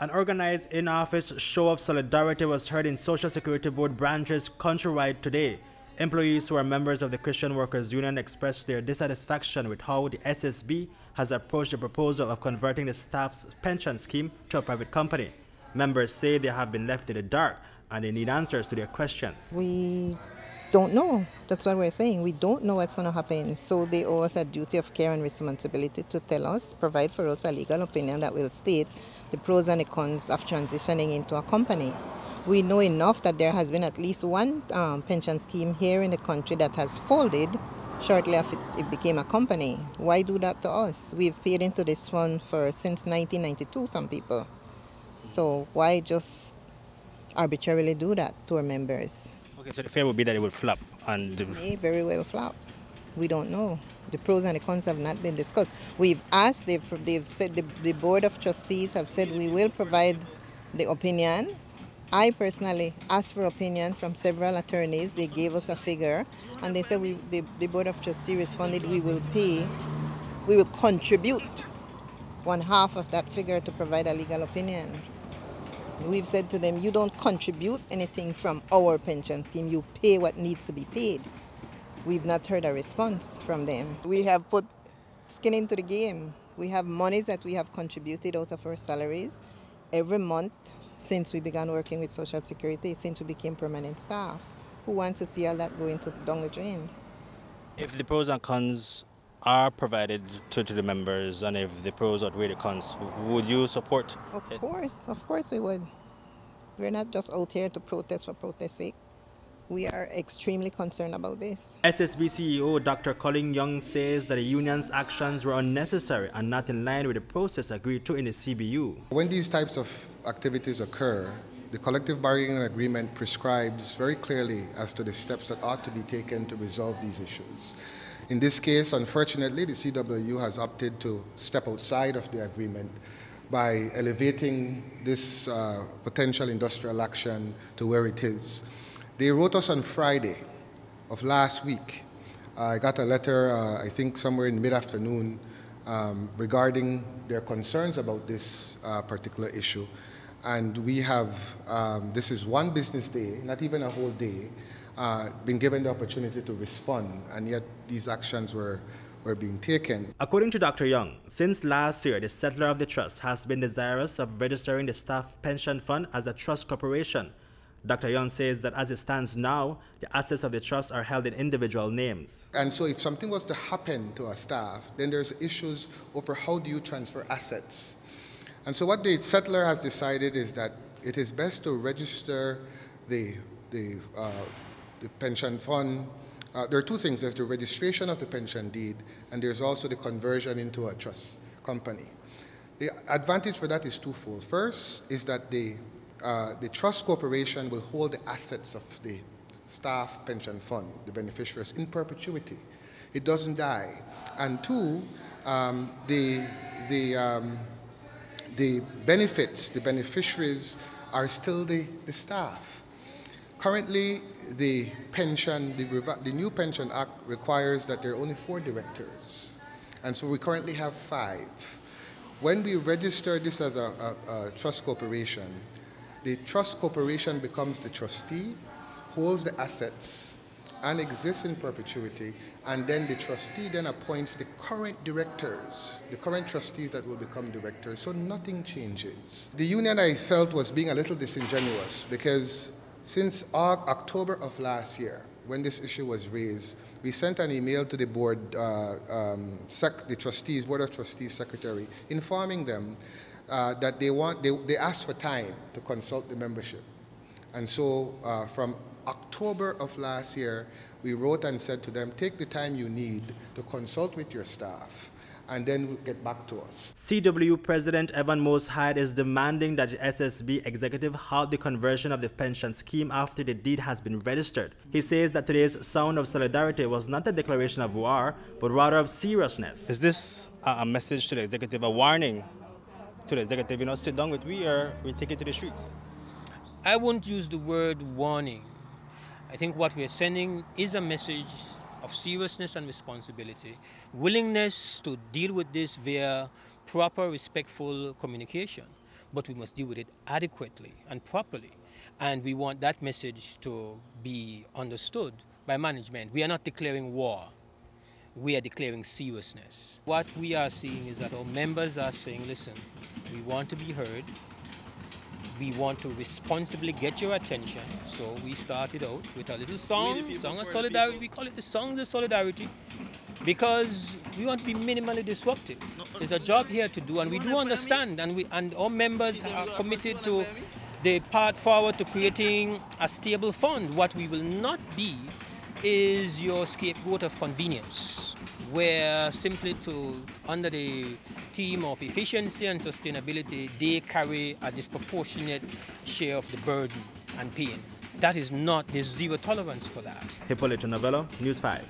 An organized in-office show of solidarity was heard in Social Security Board branches countrywide today. Employees who are members of the Christian Workers Union expressed their dissatisfaction with how the S.S.B has approached the proposal of converting the staff's pension scheme to a private company. Members say they have been left in the dark and they need answers to their questions. We don't know. That's what we're saying. We don't know what's going to happen. So they owe us a duty of care and responsibility to tell us, provide for us a legal opinion that will state the pros and the cons of transitioning into a company. We know enough that there has been at least one pension scheme here in the country that has folded shortly after it became a company. Why do that to us? We've paid into this fund since 1992, some people. So why just arbitrarily do that to our members? Okay, so the fear would be that it would flop. And It may very well flop. We don't know. The pros and the cons have not been discussed. We've asked, they've said, the Board of Trustees have said we will provide the opinion. I personally asked for opinion from several attorneys. They gave us a figure, and they said the Board of Trustees responded we will contribute 1/2 of that figure to provide a legal opinion. We've said to them, you don't contribute anything from our pension scheme, you pay what needs to be paid. We've not heard a response from them. We have put skin into the game. We have monies that we have contributed out of our salaries every month since we began working with Social Security, since we became permanent staff. Who wants to see all that going down the drain? if the pros and cons are provided to the members, and if the pros outweigh the cons, would you support it? Of course we would. We're not just out here to protest for protest's sake. We are extremely concerned about this. S.S.B CEO Dr. Colin Young says that the union's actions were unnecessary and not in line with the process agreed to in the C.W.U. When these types of activities occur, the collective bargaining agreement prescribes very clearly as to the steps that ought to be taken to resolve these issues. In this case, unfortunately, the C.W.U. has opted to step outside of the agreement by elevating this potential industrial action to where it is. They wrote us on Friday of last week. I got a letter, I think somewhere in mid-afternoon, regarding their concerns about this particular issue. And we have, this is one business day, not even a whole day, been given the opportunity to respond, and yet these actions were being taken. According to Dr. Young, since last year, the settler of the trust has been desirous of registering the staff pension fund as a trust corporation. Dr. Young says that as it stands now, the assets of the trust are held in individual names. And so if something was to happen to our staff, then there's issues over how do you transfer assets. And so what the settler has decided is that it is best to register the pension fund. There are two things. There's the registration of the pension deed, and there's also the conversion into a trust company. The advantage for that is twofold. First is that the trust corporation will hold the assets of the staff pension fund, the beneficiaries, in perpetuity. It doesn't die. And two, the benefits, the beneficiaries are still the staff. Currently, the new Pension Act requires that there are only 4 directors. And so we currently have 5. When we register this as a trust corporation, the trust corporation becomes the trustee, holds the assets, and exists in perpetuity, and then the trustee then appoints the current directors, the current trustees that will become directors, so nothing changes. The union, I felt, was being a little disingenuous because since October of last year, when this issue was raised, we sent an email to the board, the trustees, Board of Trustees secretary, informing them that they asked for time to consult the membership. And so from October of last year, we wrote and said to them, take the time you need to consult with your staff, and then get back to us. C.W.U. President Evan Moshyde is demanding that the S.S.B executive halt the conversion of the pension scheme after the deed has been registered. He says that today's sound of solidarity was not a declaration of war, but rather of seriousness. Is this a message to the executive, a warning to the executive, you know, sit down with we take it to the streets? I won't use the word warning. I think what we're sending is a message of seriousness and responsibility, willingness to deal with this via proper, respectful communication. but we must deal with it adequately and properly. And we want that message to be understood by management. We are not declaring war. We are declaring seriousness. What we are seeing is that our members are saying, listen, we want to be heard. We want to responsibly get your attention. So we started out with a little song of solidarity. We call it the Song of Solidarity because we want to be minimally disruptive. There's a job here to do, and we do understand, and our members are committed to the path forward to creating a stable fund. What we will not be is your scapegoat of convenience, where simply under the theme of efficiency and sustainability, they carry a disproportionate share of the burden and pain. That is not, there's zero tolerance for that. Hipolito, Novelo, News 5.